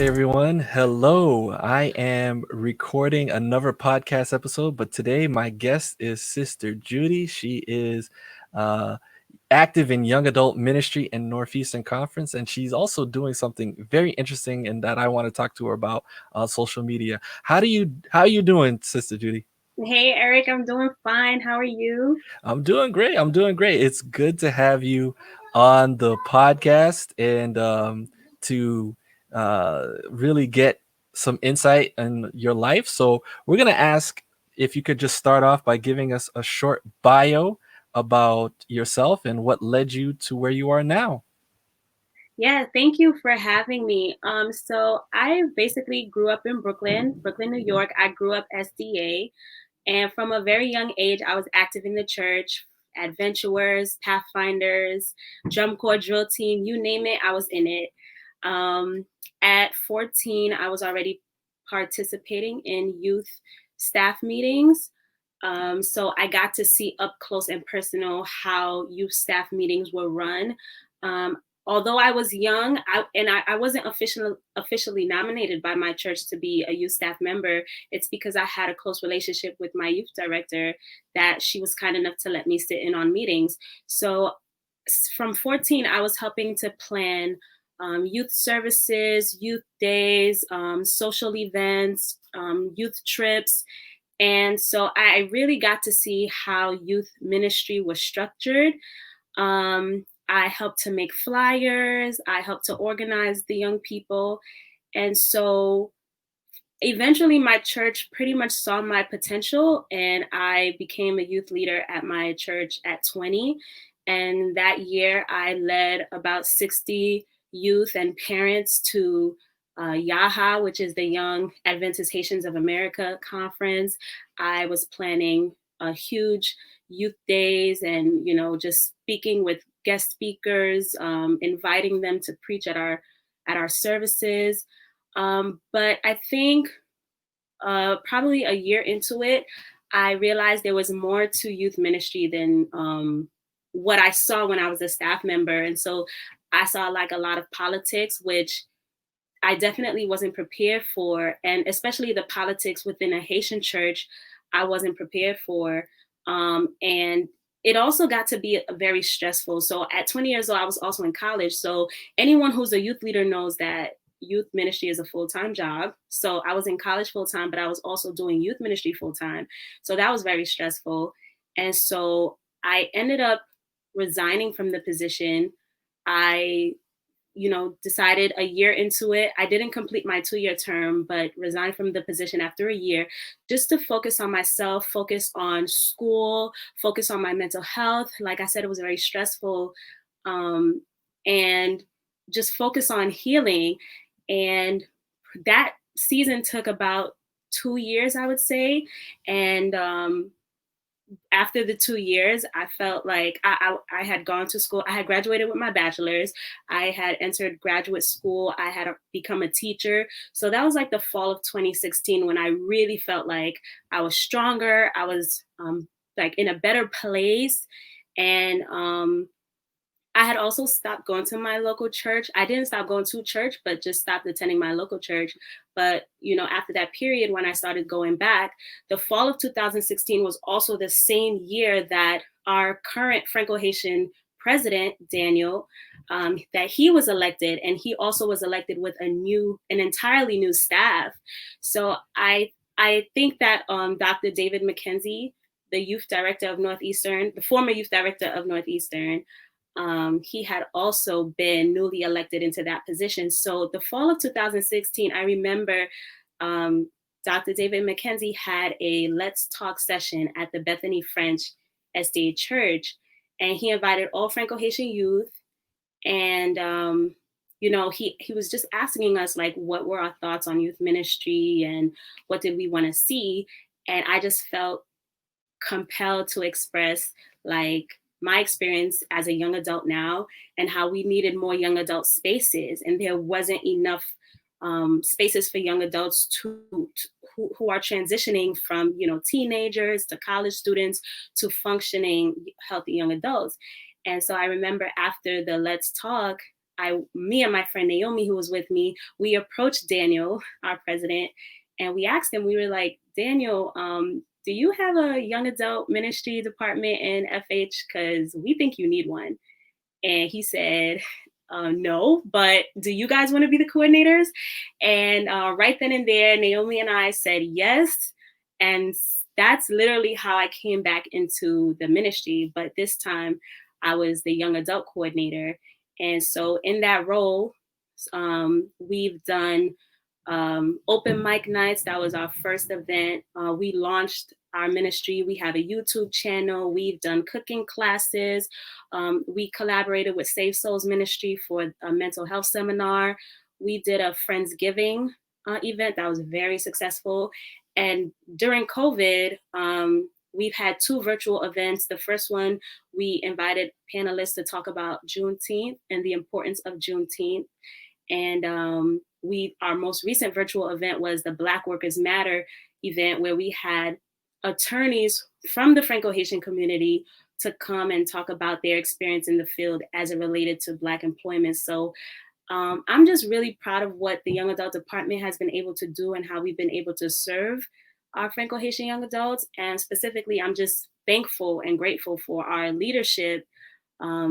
everyone. Hello. I am recording another podcast episode, but today my guest is Sister Judy. She is uh, active in young adult ministry in Northeastern Conference, and she's also doing something very interesting and that I want to talk to her about on social media. How are you doing, Sister Judy? Hey Eric, I'm doing fine. How are you? I'm doing great. I'm doing great. It's good to have you on the podcast and to really get some insight in your life. So, we're going to ask if you could just start off by giving us a short bio about yourself and what led you to where you are now. Yeah, thank you for having me. So I basically grew up in Brooklyn, New York. I grew up SDA, and from a very young age, I was active in the church, adventurers, pathfinders, drum corps drill team, you name it, I was in it. Um, at 14, I was already participating in youth staff meetings. So I got to see up close and personal how youth staff meetings were run. Um, Although I was young, I wasn't officially nominated by my church to be a youth staff member. It's because I had a close relationship with my youth director that she was kind enough to let me sit in on meetings. So from 14, I was helping to plan youth services, youth days, social events, youth trips. And so I really got to see how youth ministry was structured. I helped to make flyers, I helped to organize the young people. And so eventually my church pretty much saw my potential, and I became a youth leader at my church at 20. And that year I led about 60 youth and parents to YAHA, which is the Young Adventist Haitians of America conference. I was planning a huge youth days and, just speaking with guest speakers, inviting them to preach at our services. But I think probably a year into it, I realized there was more to youth ministry than what I saw when I was a staff member. And so I saw like a lot of politics, which I definitely wasn't prepared for. And especially the politics within a Haitian church, I wasn't prepared for. And it also got to be very stressful. So at 20 years old, I was also in college. So anyone who's a youth leader knows that youth ministry is a full-time job. So I was in college full-time, but I was also doing youth ministry full-time. So that was very stressful. And so I ended up resigning from the position. I decided a year into it. I didn't complete my 2-year term, but resigned from the position after a year just to focus on myself, focus on school, focus on my mental health. Like I said, it was very stressful, and just focus on healing. And that season took about 2 years, I would say. And after the 2 years, I felt like I had gone to school. I had graduated with my bachelor's. I had entered graduate school. I had become a teacher. So that was like the fall of 2016 when I really felt like I was stronger. I was like in a better place. And I had also stopped going to my local church. I didn't stop going to church, but just stopped attending my local church. But, after that period, when I started going back, the fall of 2016 was also the same year that our current Franco Haitian president, Daniel, that he was elected. And he also was elected with an entirely new staff. So I think that Dr. David McKenzie, the youth director of Northeastern, the former youth director of Northeastern, he had also been newly elected into that position. So the fall of 2016, I remember Dr. David McKenzie had a Let's Talk session at the Bethany French SDA Church, and he invited all Franco Haitian youth. And he was just asking us like, what were our thoughts on youth ministry and what did we want to see? And I just felt compelled to express like my experience as a young adult now and how we needed more young adult spaces, and there wasn't enough spaces for young adults who are transitioning from teenagers to college students to functioning healthy young adults. And so I remember after the Let's Talk, me and my friend Naomi, who was with me, we approached Daniel, our president, and we asked him, we were like, Daniel, do you have a young adult ministry department in FH? Because we think you need one. And he said, no, but do you guys want to be the coordinators? And right then and there, Naomi and I said yes. And that's literally how I came back into the ministry. But this time I was the young adult coordinator. And so in that role, we've done open mic nights. That was our first event. We launched our ministry. We have a YouTube channel. We've done cooking classes. We collaborated with Save Souls Ministry for a mental health seminar. We did a Friendsgiving event that was very successful. And during COVID, we've had 2 virtual events. The first one, we invited panelists to talk about Juneteenth and the importance of Juneteenth. And our most recent virtual event was the Black Workers Matter event, where we had attorneys from the Franco Haitian community to come and talk about their experience in the field as it related to Black employment. So I'm just really proud of what the Young Adult Department has been able to do and how we've been able to serve our Franco Haitian young adults. And specifically, I'm just thankful and grateful for our leadership, our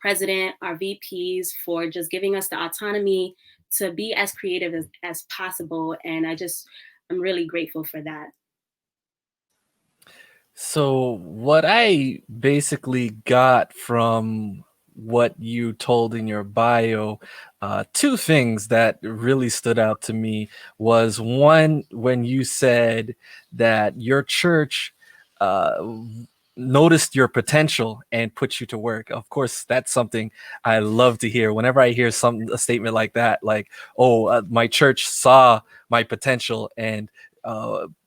president, our VPs, for just giving us the autonomy to be as creative as possible. And I'm really grateful for that. So what I basically got from what you told in your bio, 2 things that really stood out to me was, one, when you said that your church uh, noticed your potential and put you to work. Of course, that's something I love to hear. Whenever I hear a statement like that, like, oh, my church saw my potential and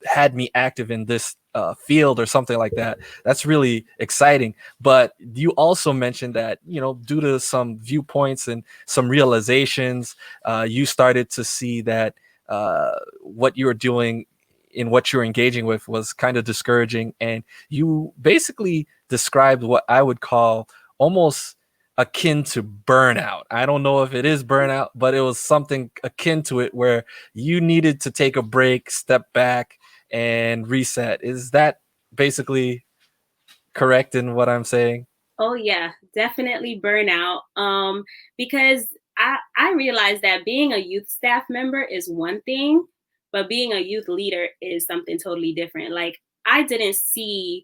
had me active in this field or something like that. That's really exciting. But you also mentioned that, due to some viewpoints and some realizations, you started to see that what you were doing in what you're engaging with was kind of discouraging. And you basically described what I would call almost akin to burnout. I don't know if it is burnout, but it was something akin to it, where you needed to take a break, step back, and reset. Is that basically correct in what I'm saying? Oh yeah, definitely burnout. Because I realized that being a youth staff member is one thing, but being a youth leader is something totally different. Like, I didn't see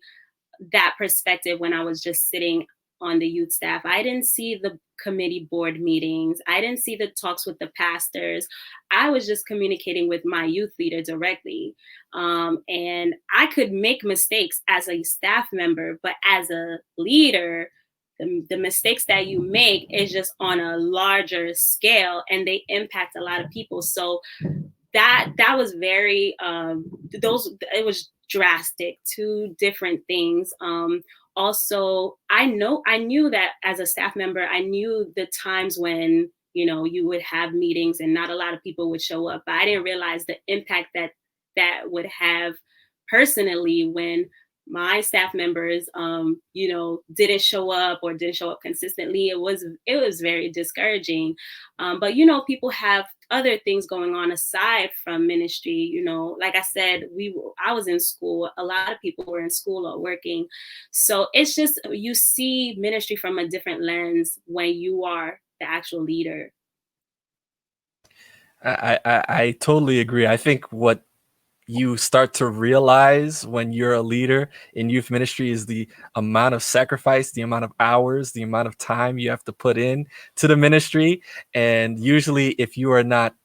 that perspective when I was just sitting on the youth staff. I didn't see the committee board meetings. I didn't see the talks with the pastors. I was just communicating with my youth leader directly. And I could make mistakes as a staff member, but as a leader, the mistakes that you make is just on a larger scale, and they impact a lot of people. So that was very it was drastic, 2 different things. Also, I knew that as a staff member, I knew the times when you would have meetings and not a lot of people would show up, but I didn't realize the impact that would have personally when my staff members didn't show up or didn't show up consistently. It was very discouraging. But people have other things going on aside from ministry. Like I said, I was in school. A lot of people were in school or working. So it's just, you see ministry from a different lens when you are the actual leader. I totally agree. I think what you start to realize when you're a leader in youth ministry is the amount of sacrifice, the amount of hours, the amount of time you have to put in to the ministry. And usually, if you are not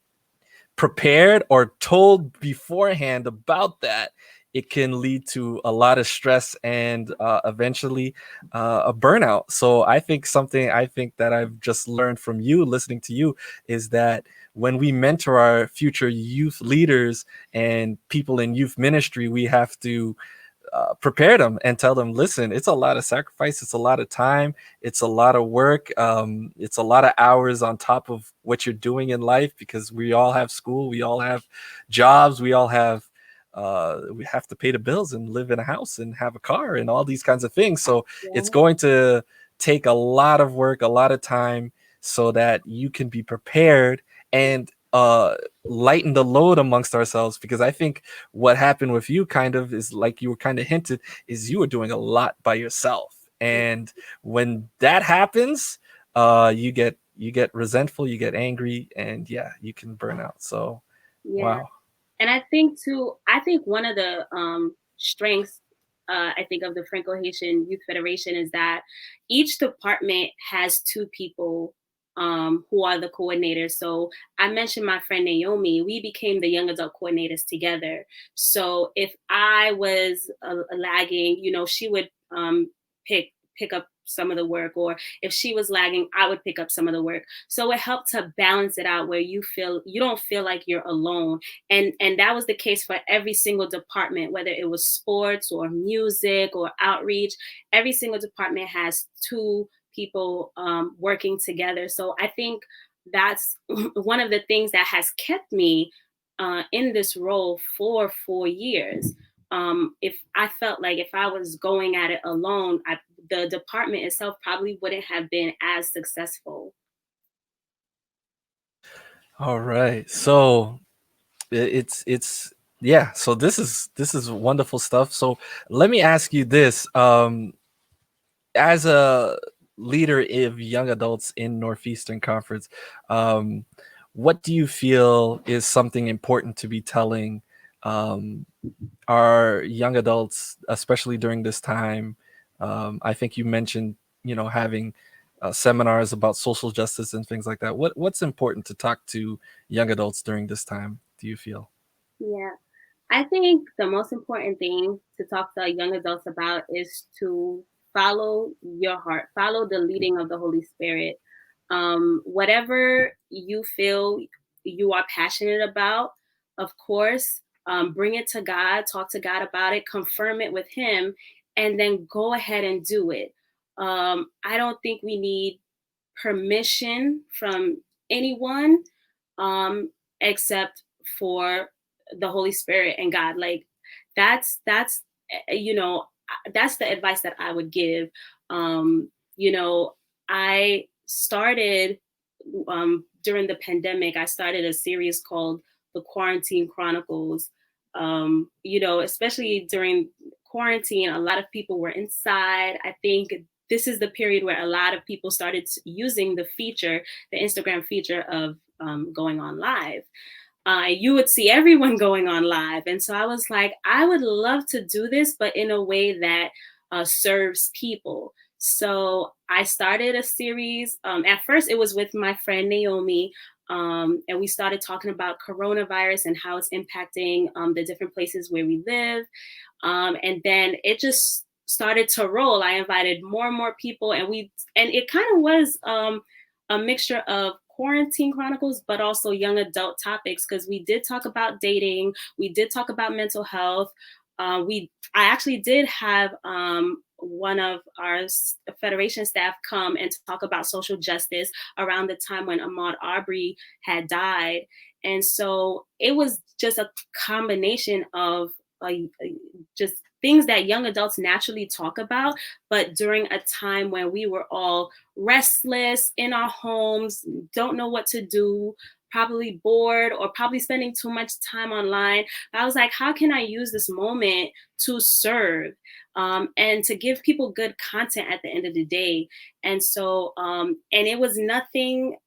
prepared or told beforehand about that, it can lead to a lot of stress and eventually a burnout. So I think that I've just learned from you, listening to you, is that when we mentor our future youth leaders and people in youth ministry, we have to prepare them and tell them, listen, it's a lot of sacrifice, it's a lot of time, it's a lot of work, it's a lot of hours on top of what you're doing in life, because we all have school, we all have jobs, we have to pay the bills and live in a house and have a car and all these kinds of things. So it's Yeah. going to take a lot of work, a lot of time so that you can be prepared and lighten the load amongst ourselves. Because I think what happened with you kind of is, like you were kind of hinted, is you were doing a lot by yourself. And when that happens, you get resentful, you get angry, and yeah, you can burn out. So Yeah. wow. And I think too, I think one of the strengths, I think, of the Franco Haitian Youth Federation is that each department has two people who are the coordinators. So I mentioned my friend Naomi. We became the young adult coordinators together. So if I was lagging, she would pick pick up some of the work, or if she was lagging, I would pick up some of the work. So it helped to balance it out where you don't feel like you're alone. And that was the case for every single department, whether it was sports or music or outreach. Every single department has two people working together. So I think that's one of the things that has kept me in this role for 4 years. If I felt like if I was going at it alone, the department itself probably wouldn't have been as successful. All right. So it's yeah, so this is wonderful stuff. So let me ask you this. As a leader of young adults in Northeastern Conference, um, what do you feel is something important to be telling um, our young adults, especially during this time? I think you mentioned, having seminars about social justice and things like that. What's important to talk to young adults during this time, do you feel? Yeah. I think the most important thing to talk to young adults about is to follow your heart, follow the leading of the Holy Spirit. Whatever you feel you are passionate about, of course, bring it to God, talk to God about it, confirm it with Him, and then go ahead and do it. I don't think we need permission from anyone, um, except for the Holy Spirit and God. Like that's you know that's the advice that I would give. Um, you know, I started during the pandemic. I started a series called the Quarantine Chronicles. Especially during quarantine, a lot of people were inside. I think this is the period where a lot of people started using the Instagram feature of going on live. You would see everyone going on live. And so I was like, I would love to do this, but in a way that serves people. So I started a series. At first, it was with my friend Naomi. And we started talking about coronavirus and how it's impacting the different places where we live. And then it just started to roll. I invited more and more people, and it kind of was a mixture of quarantine chronicles, but also young adult topics, because we did talk about dating, we did talk about mental health. I actually did have one of our federation staff come and talk about social justice around the time when Ahmaud Arbery had died. And so it was just a combination of uh, just things that young adults naturally talk about, but during a time when we were all restless in our homes, don't know what to do, probably bored, or probably spending too much time online. I was like, how can I use this moment to serve and to give people good content at the end of the day? And so, and it was nothing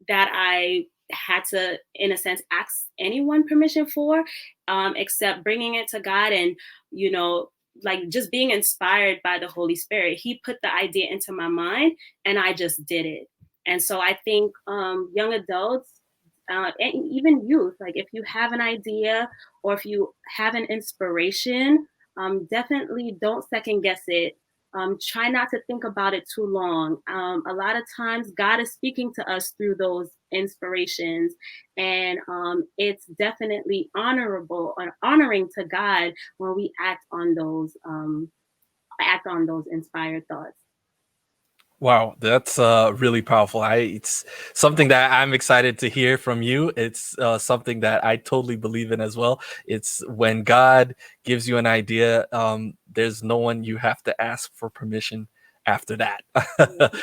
that I had to, in a sense, ask anyone permission for, except bringing it to God and, like just being inspired by the Holy Spirit. He put the idea into my mind and I just did it. And so I think young adults, and even youth, like if you have an idea or if you have an inspiration, definitely don't second guess it. Try not to think about it too long. A lot of times, God is speaking to us through those inspirations, and it's definitely honorable or honoring to God when we act on those inspired thoughts. Wow, that's really powerful. It's something that I'm excited to hear from you. It's something that I totally believe in as well. It's when God gives you an idea, there's no one you have to ask for permission after that.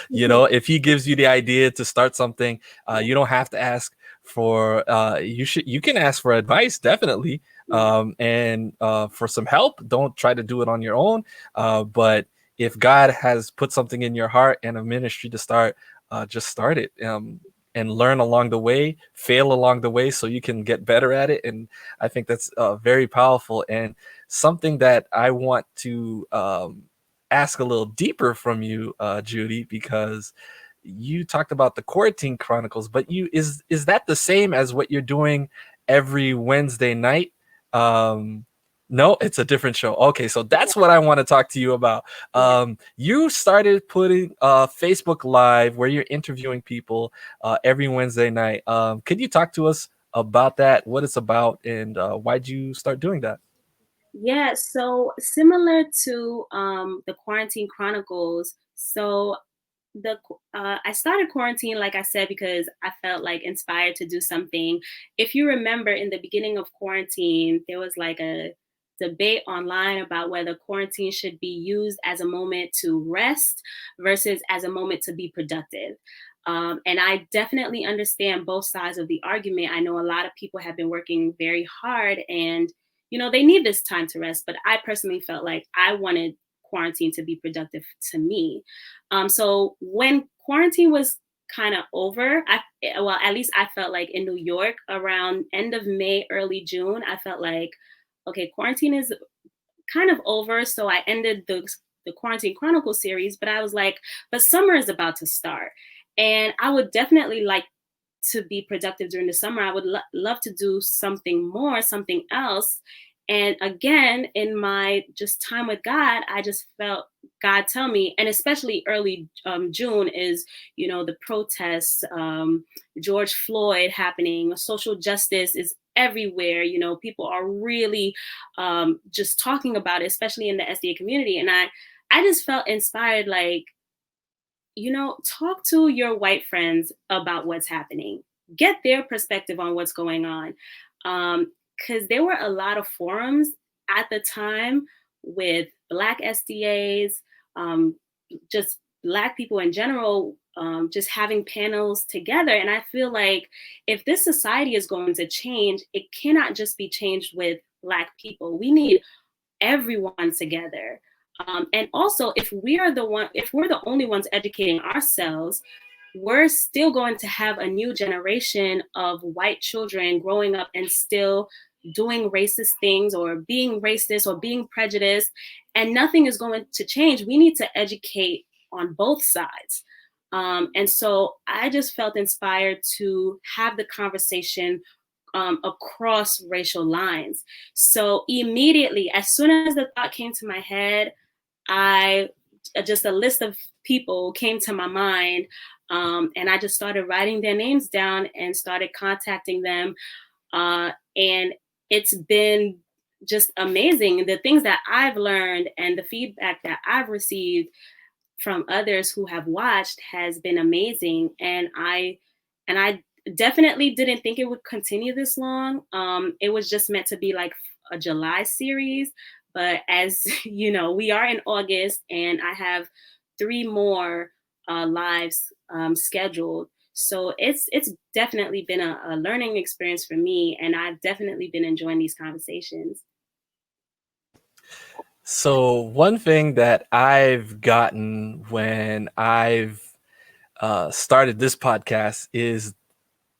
If he gives you the idea to start something, you don't have to ask for you can ask for advice, definitely, and for some help. Don't try to do it on your own, but if God has put something in your heart and a ministry to start, just start it, and learn along the way, fail along the way, so you can get better at it. And I think that's very powerful, and something that I want to ask a little deeper from you, Judy, because you talked about the Quarantine Chronicles, but is that the same as what you're doing every Wednesday night? Um, no, it's a different show. Okay, so that's what I want to talk to you about. You started putting Facebook Live where you're interviewing people every Wednesday night. Could you talk to us about that, what it's about, and why'd you start doing that? Yeah, so similar to the Quarantine Chronicles. So I started quarantine, like I said, because I felt like inspired to do something. If you remember, in the beginning of quarantine, there was like a debate online about whether quarantine should be used as a moment to rest versus as a moment to be productive. And I definitely understand both sides of the argument. I know a lot of people have been working very hard, and they need this time to rest. But I personally felt like I wanted quarantine to be productive to me. So when quarantine was kind of over, well, at least I felt like in New York around end of May, early June, I felt like, okay, quarantine is kind of over. So I ended the Quarantine Chronicle series, but I was like, but summer is about to start. And I would definitely like to be productive during the summer. I would love to do something more, something else. And again, in my just time with God, I just felt God tell me, and especially early June is, the protests, George Floyd happening, social justice is everywhere. People are really just talking about it, especially in the SDA community. And I just felt inspired, like, talk to your white friends about what's happening. Get their perspective on what's going on. Because there were a lot of forums at the time with Black SDAs, just Black people in general, just having panels together. And I feel like if this society is going to change, it cannot just be changed with Black people. We need everyone together. And also, if we're the only ones educating ourselves, we're still going to have a new generation of white children growing up and still doing racist things or being racist or being prejudiced, and nothing is going to change. We need to educate on both sides. And so I just felt inspired to have the conversation across racial lines. So immediately, as soon as the thought came to my head, just a list of people came to my mind, and I just started writing their names down and started contacting them. And it's been just amazing. The things that I've learned and the feedback that I've received from others who have watched has been amazing. And I definitely didn't think it would continue this long. It was just meant to be like a July series. But as you know, we are in August, and I have 3 more lives scheduled. So it's definitely been a learning experience for me, and I've definitely been enjoying these conversations. So one thing that I've gotten when I've started this podcast is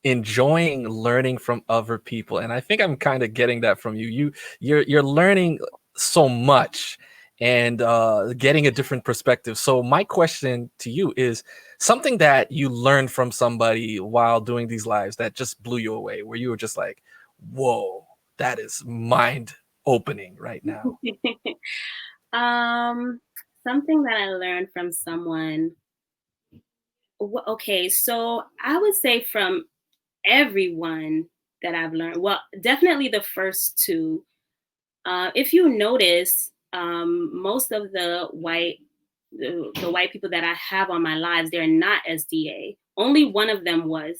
enjoying learning from other people, and I think I'm kind of getting that from you. You're learning so much and getting a different perspective. So my question to you is something that you learned from somebody while doing these lives that just blew you away, where you were just like, "Whoa, that is mind opening right now." um, Something that I learned from someone. Okay, so I would say from everyone that I've learned. Well, definitely the first two. If you notice, most of the white people that I have on my lives, they're not SDA. Only one of them was,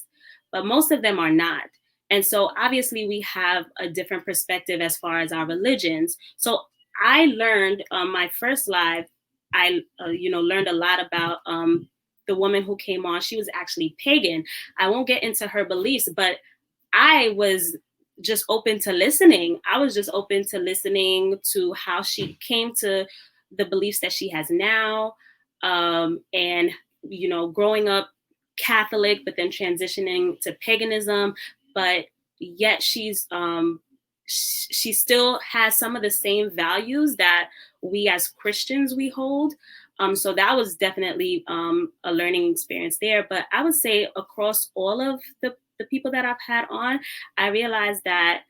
but most of them are not. And so obviously we have a different perspective as far as our religions. So I learned on my first live, I learned a lot about the woman who came on. She was actually pagan. I won't get into her beliefs, but I was just open to listening. I was just open to listening to how she came to the beliefs that she has now. And, growing up Catholic, but then transitioning to paganism. But yet she still has some of the same values that we as Christians we hold. So that was definitely a learning experience there. But I would say across all of the people that I've had on, I realized that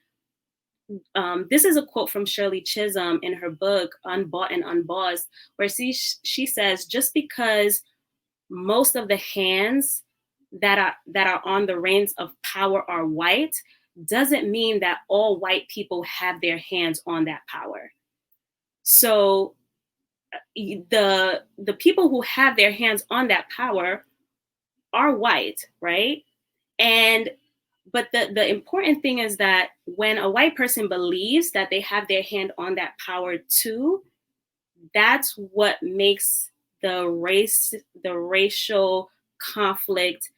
this is a quote from Shirley Chisholm in her book Unbought and Unbossed, where she says, just because most of the hands that are on the reins of power are white doesn't mean that all white people have their hands on that power. So the people who have their hands on that power are white, right? And but the important thing is that when a white person believes that they have their hand on that power too, that's what makes the racial conflict,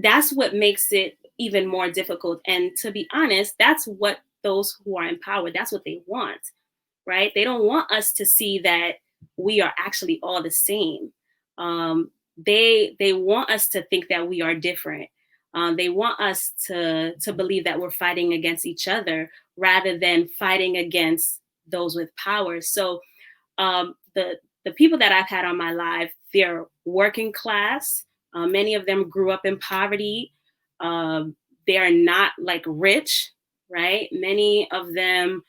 that's what makes it even more difficult. And to be honest, that's what those who are in power, that's what they want, right? They don't want us to see that we are actually all the same. They want us to think that we are different. They want us to believe that we're fighting against each other rather than fighting against those with power. So the people that I've had on my live, they're working class. Many of them grew up in poverty. They are not like rich, right? Many of them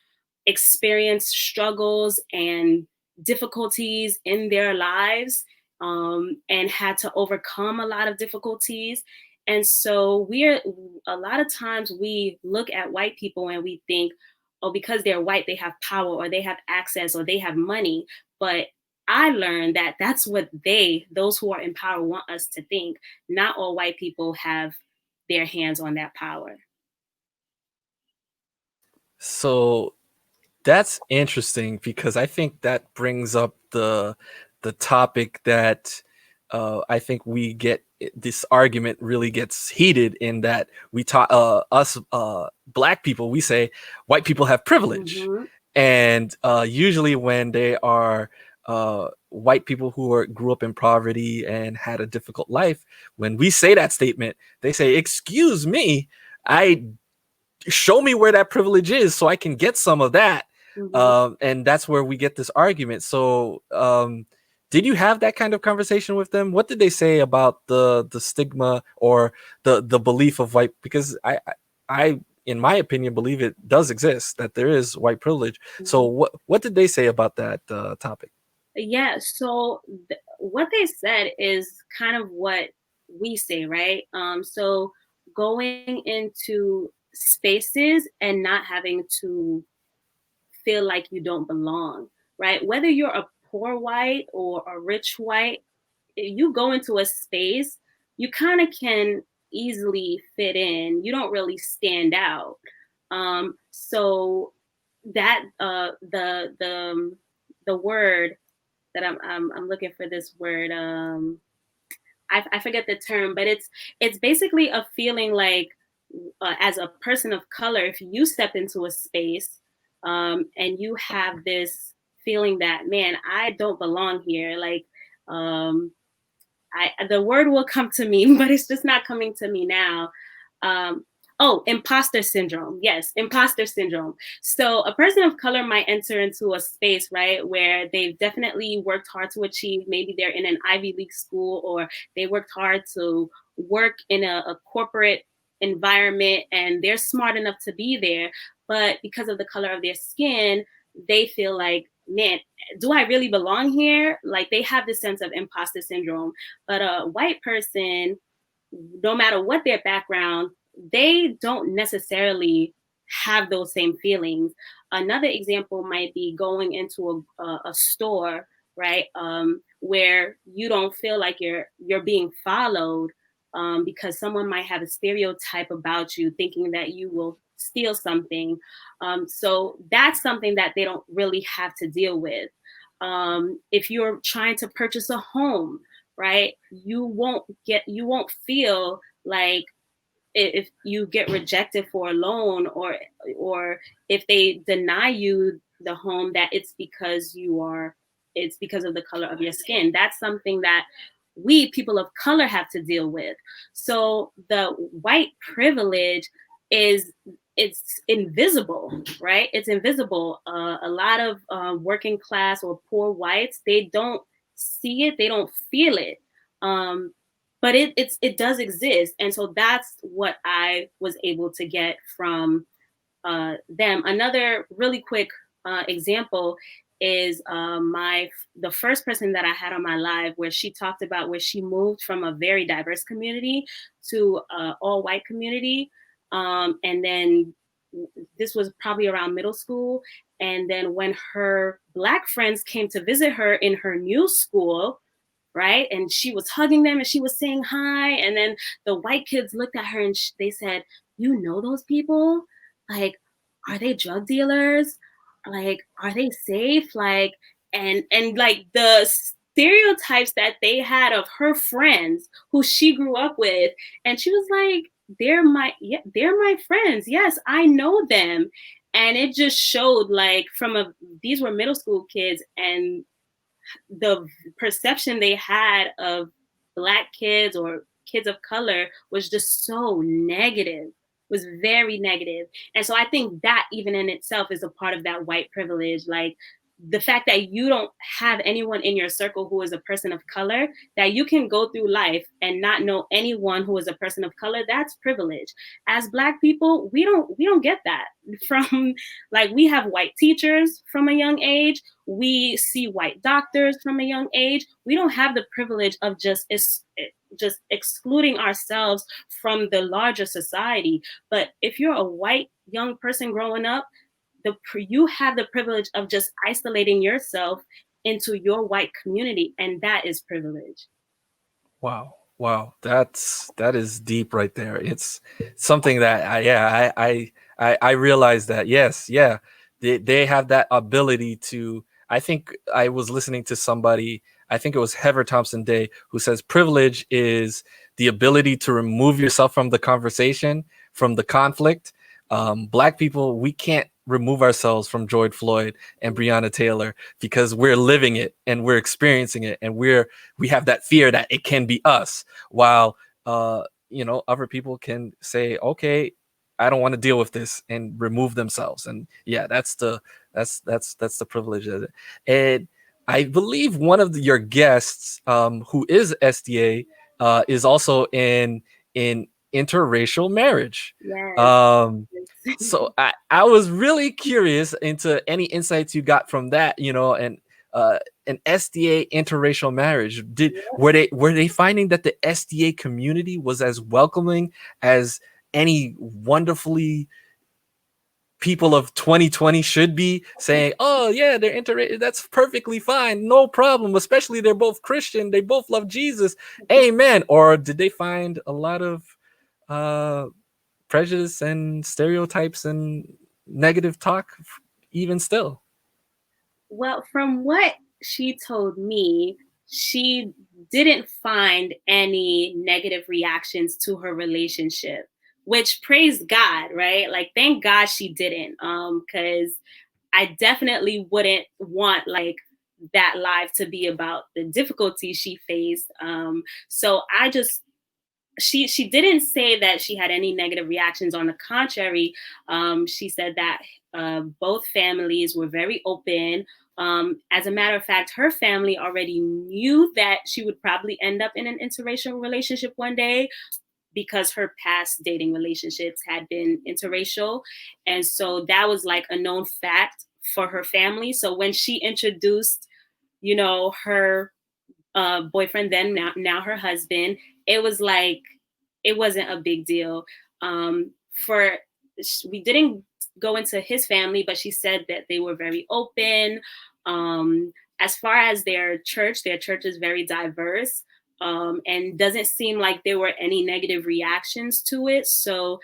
experienced struggles and difficulties in their lives, and had to overcome a lot of difficulties. And so a lot of times we look at white people and we think, oh, because they're white, they have power or they have access or they have money. But I learned that that's what those who are in power want us to think. Not all white people have their hands on that power. So that's interesting because I think that brings up the topic that I think we get this argument really gets heated in that we talk us black people, we say white people have privilege. Mm-hmm. And usually when they are white people who grew up in poverty and had a difficult life, when we say that statement, they say, excuse me, I show me where that privilege is so I can get some of that. Mm-hmm. And that's where we get this argument. So did you have that kind of conversation with them? What did they say about the stigma or the belief of white? Because I in my opinion believe it does exist, that there is white privilege. So Mm-hmm. what did they say about that topic? Yeah, so what they said is kind of what we say, right? So going into spaces and not having to feel like you don't belong, right? Whether you're a poor white or a rich white, if you go into a space, you kind of can easily fit in. You don't really stand out. So that the word that I'm looking for, this word, I forget the term, but it's basically a feeling like, as a person of color, if you step into a space, and you have this feeling that, man, I don't belong here, like, the word will come to me, but it's just not coming to me now. Um, imposter syndrome. Yes, imposter syndrome. So a person of color might enter into a space, right, where they've definitely worked hard to achieve. Maybe they're in an Ivy League school, or they worked hard to work in a corporate environment, and they're smart enough to be there. But because of the color of their skin, they feel like, man, do I really belong here? Like, they have this sense of imposter syndrome. But a white person, no matter what their background, they don't necessarily have those same feelings. Another example might be going into a store, right, where you don't feel like you're being followed, because someone might have a stereotype about you, thinking that you will steal something. So that's something that they don't really have to deal with. If you're trying to purchase a home, right, you won't feel like if you get rejected for a loan, or if they deny you the home, that it's because of the color of your skin. That's something that we people of color have to deal with. So the white privilege is it's invisible, right? It's invisible. A lot of working class or poor whites, they don't see it, they don't feel it. um, but it does exist, and so that's what I was able to get from them. Another really quick example is my the first person that I had on my live, where she talked about where she moved from a very diverse community to all white community, and then this was probably around middle school, and then when her black friends came to visit her in her new school, right? And she was hugging them and she was saying hi. And then the white kids looked at her and they said, "You know those people? Like, are they drug dealers? Like, are they safe?" Like, and like the stereotypes that they had of her friends who she grew up with. And she was like, they're my friends. Yes, I know them. And it just showed like these were middle school kids, and the perception they had of black kids or kids of color was just so negative, was very negative. And so I think that even in itself is a part of that white privilege. Like the fact that you don't have anyone in your circle who is a person of color, that you can go through life and not know anyone who is a person of color, that's privilege. As black people, we don't get that from, like, we have white teachers from a young age, we see white doctors from a young age. We don't have the privilege of just excluding ourselves from the larger society. But if you're a white young person growing up, you have the privilege of just isolating yourself into your white community, and that is privilege. Wow. Wow. That is deep right there. It's something that I realize that, yes, yeah, they have that ability to. I think I was listening to somebody, I think it was Heather Thompson Day, who says privilege is the ability to remove yourself from the conversation, from the conflict. Black people, we can't remove ourselves from George Floyd and Breonna Taylor because we're living it and we're experiencing it, and we have that fear that it can be us, while other people can say, okay, I don't want to deal with this, and remove themselves. And yeah, that's the privilege of it. And I believe one of your guests, who is SDA, is also in interracial marriage. Yes. um so I was really curious into any insights you got from that, and an SDA interracial marriage. Were they finding that the SDA community was as welcoming as any wonderfully people of 2020 should be, saying, "Oh yeah, they're interracial. That's perfectly fine, no problem. Especially they're both Christian. They both love Jesus. Amen." Or did they find a lot of uh prejudice and stereotypes and negative talk even still? Well, from what she told me, she didn't find any negative reactions to her relationship, which, praise God, right? Like, thank God she didn't. Because I definitely wouldn't want like that live to be about the difficulties she faced. So I just she didn't say that she had any negative reactions. On the contrary, she said that both families were very open. As a matter of fact, her family already knew that she would probably end up in an interracial relationship one day, because her past dating relationships had been interracial. And so that was like a known fact for her family. So when she introduced, her boyfriend, then now her husband, it was like, it wasn't a big deal. For We didn't go into his family, but she said that they were very open. As far as their church is very diverse, and doesn't seem like there were any negative reactions to it. So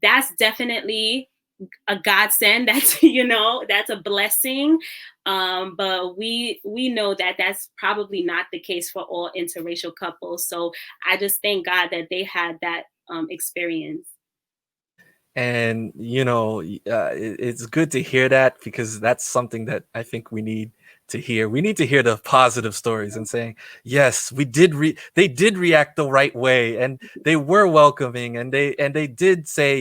that's definitely a godsend. That's that's a blessing. But we know that that's probably not the case for all interracial couples. So I just thank God that they had that experience. And it's good to hear that, because that's something that I think we need to hear. We need to hear the positive stories and saying, yes, they did react the right way, and they were welcoming, and they did say,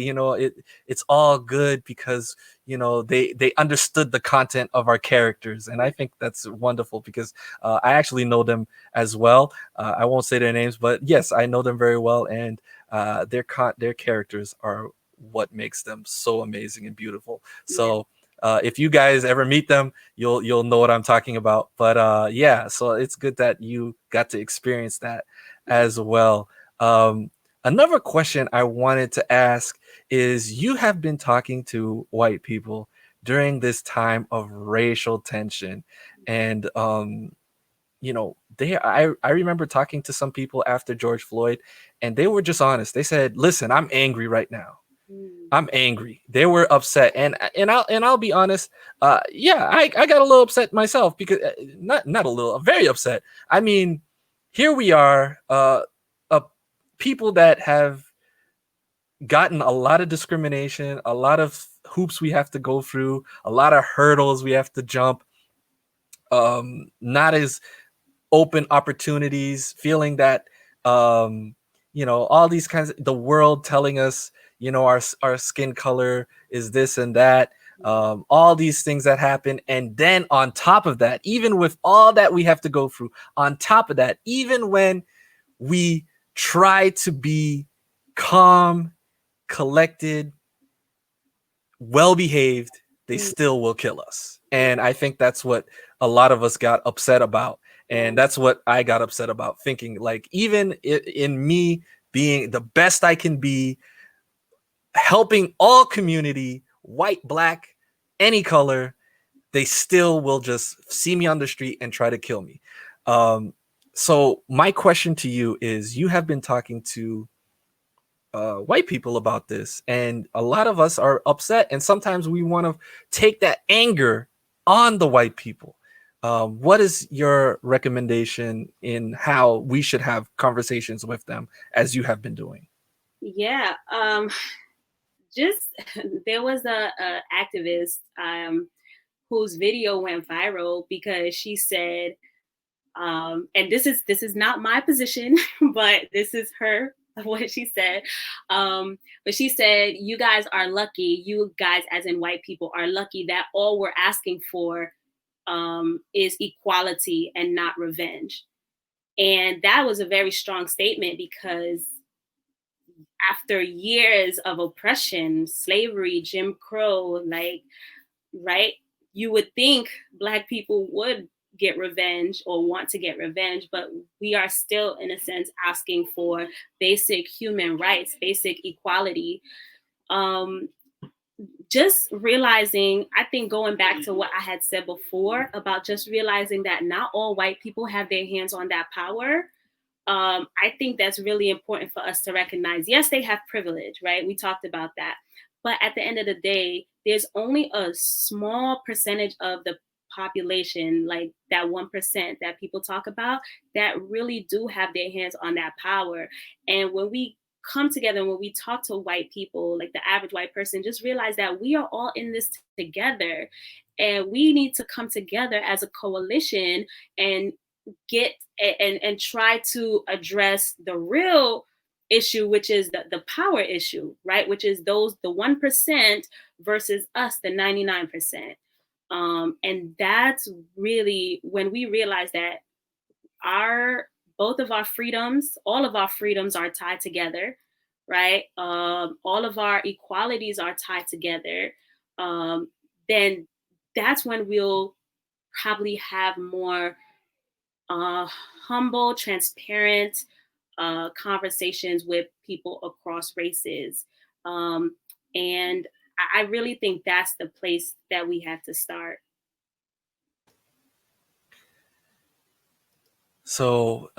it's all good, because they understood the content of our characters. And I think that's wonderful, because I actually know them as well. I won't say their names, but yes, I know them very well, and their characters are what makes them so amazing and beautiful. Yeah. So if you guys ever meet them, you'll know what I'm talking about. But yeah, so it's good that you got to experience that as well. Another question I wanted to ask is, you have been talking to white people during this time of racial tension, and I remember talking to some people after George Floyd, and they were just honest. They said, listen, I'm angry right now. Mm. I'm angry. They were upset, and I'll be honest. Yeah, I got a little upset myself, because not a little, very upset. I mean, here we are, people that have gotten a lot of discrimination, a lot of hoops we have to go through, a lot of hurdles we have to jump. Not as open opportunities, feeling that all these kinds of, the world telling us, our skin color is this and that, all these things that happen. And then on top of that, even with all that we have to go through, on top of that, even when we try to be calm, collected, well behaved, they Mm. still will kill us. And I think that's what a lot of us got upset about. Yeah. And that's what I got upset about, thinking like, even in me being the best I can be, helping all community, white, black, any color, they still will just see me on the street and try to kill me. So my question to you is, you have been talking to white people about this, and a lot of us are upset, and sometimes we want to take that anger on the white people. What is your recommendation in how we should have conversations with them, as you have been doing? Yeah. Just there was a activist whose video went viral because she said, and this is not my position, but this is her what she said. But she said, "You guys are lucky. You guys, as in white people, are lucky that all we're asking for is equality and not revenge." And that was a very strong statement, because after years of oppression, slavery, Jim Crow, like, right, you would think Black people would get revenge or want to get revenge, but we are still, in a sense, asking for basic human rights, basic equality. Um, just realizing, I think, going back to what I had said before about just realizing that not all white people have their hands on that power. I think that's really important for us to recognize. Yes, they have privilege, right? We talked about that. But at the end of the day, there's only a small percentage of the population, like that 1% that people talk about, that really do have their hands on that power. And when we come together and when we talk to white people, like the average white person, just realize that we are all in this together. And we need to come together as a coalition and get and try to address the real issue, which is the power issue, right? Which is the 1% versus us, the 99%. And that's really when we realize that our both of our freedoms, all of our freedoms are tied together, right? All of our equalities are tied together. Then that's when we'll probably have more uh, humble, transparent conversations with people across races. And I really think that's the place that we have to start. So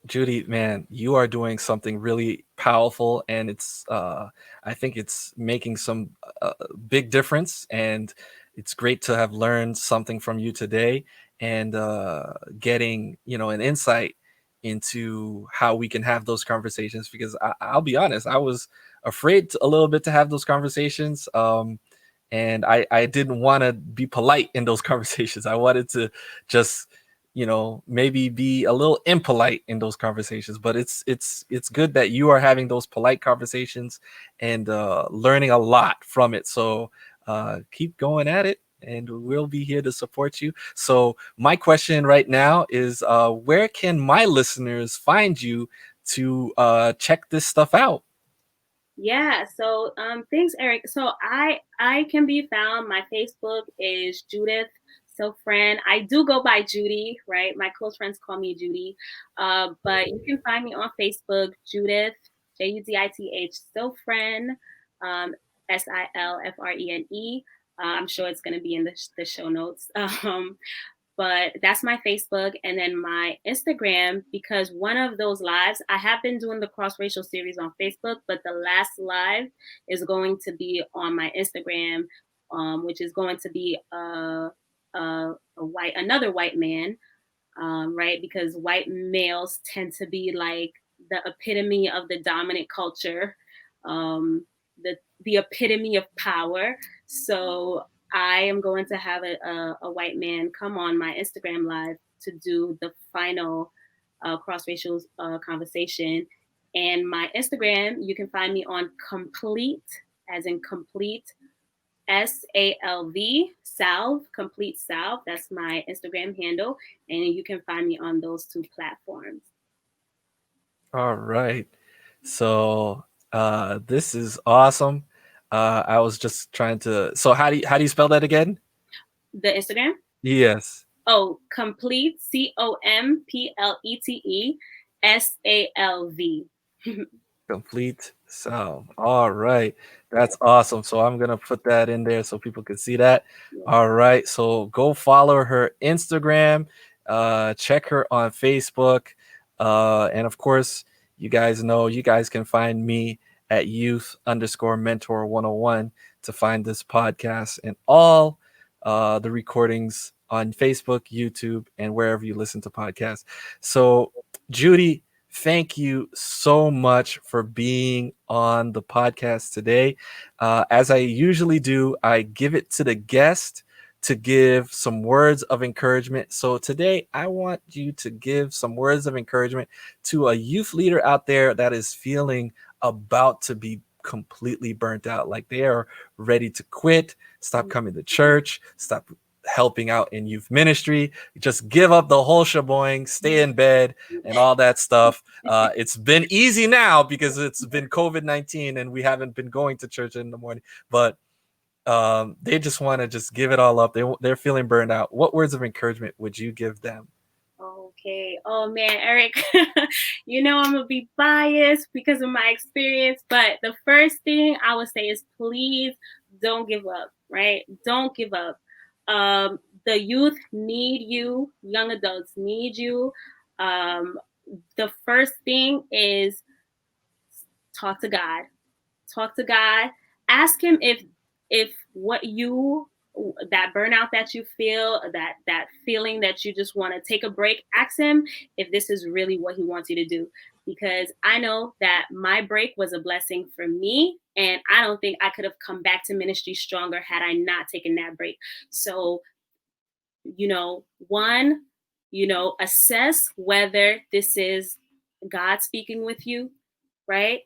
Judy, man, you are doing something really powerful, and I think it's making some big difference, and it's great to have learned something from you today, and getting an insight into how we can have those conversations. Because I'll be honest, I was afraid a little bit to have those conversations, and I didn't want to be polite in those conversations. I wanted to just maybe be a little impolite in those conversations, but it's good that you are having those polite conversations and learning a lot from it. So keep going at it, and we'll be here to support you. So my question right now is, where can my listeners find you to check this stuff out? Yeah, so thanks, Eric. So I can be found. My Facebook is Judith Silfrene. I do go by Judy, right? My close friends call me Judy. But you can find me on Facebook, Judith, Judith Silfrene, um, Silfrene. I'm sure it's going to be in the show notes. But that's my Facebook, and then my Instagram, because one of those lives, I have been doing the cross racial series on Facebook, but the last live is going to be on my Instagram, which is going to be another white man, right? Because white males tend to be like the epitome of the dominant culture, um, the epitome of power. So I am going to have a white man come on my Instagram live to do the final cross racial conversation. And my Instagram, you can find me on complete, as in complete, Salve, complete Salve. That's my Instagram handle. And you can find me on those two platforms. All right. So this is awesome. I was just trying to. So how do you spell that again? The Instagram? Yes. Oh, complete, COMPLETE, SALV. Complete sound. All right. That's awesome. So I'm going to put that in there so people can see that. All right. So go follow her Instagram, check her on Facebook. And of course, you guys know you guys can find me at youth_mentor 101 to find this podcast and all the recordings on Facebook, YouTube, and wherever you listen to podcasts. So, Judy, thank you so much for being on the podcast today. As I usually do, I give it to the guest to give some words of encouragement. So today, I want you to give some words of encouragement to a youth leader out there that is feeling about to be completely burnt out, like they are ready to quit, stop coming to church, stop helping out in youth ministry, just give up the whole sheboing, stay in bed, and all that stuff. It's been easy now because it's been COVID-19 and we haven't been going to church in the morning, but they just want to just give it all up. They're feeling burned out. What words of encouragement would you give them? Okay. Oh man, Eric, I'm gonna be biased because of my experience, but the first thing I would say is please don't give up, right? Don't give up. The youth need you, young adults need you. Um, the first thing is talk to God. Talk to God. Ask him if what you that burnout that you feel, that feeling that you just want to take a break, ask him if this is really what he wants you to do. Because I know that my break was a blessing for me, and I don't think I could have come back to ministry stronger had I not taken that break. So, one, assess whether this is God speaking with you, right?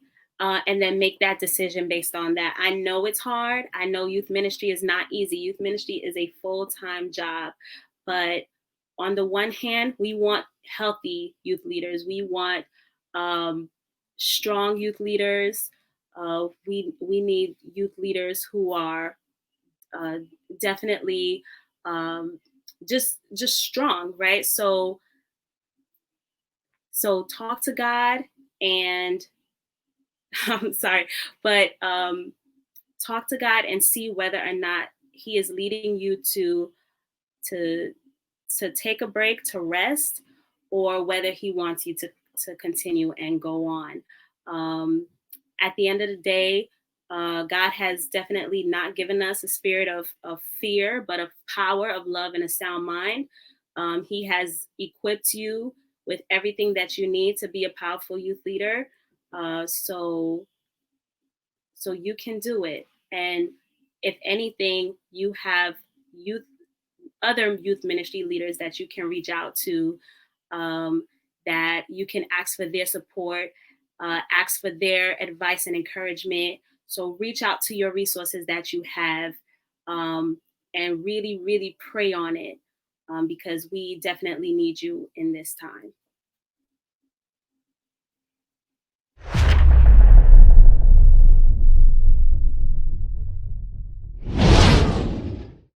And then make that decision based on that. I know it's hard. I know youth ministry is not easy. Youth ministry is a full-time job. But on the one hand, we want healthy youth leaders. We want strong youth leaders. We need youth leaders who are uh, definitely just strong, right? So talk to God, and I'm sorry, but talk to God and see whether or not He is leading you to to take a break, to rest, or whether He wants you to continue and go on. At the end of the day, God has definitely not given us a spirit of fear, but of power, of love, and a sound mind. He has equipped you with everything that you need to be a powerful youth leader. So you can do it. And if anything, you have youth other youth ministry leaders that you can reach out to, that you can ask for their support, ask for their advice and encouragement. So reach out to your resources that you have, and really, really pray on it, because we definitely need you in this time.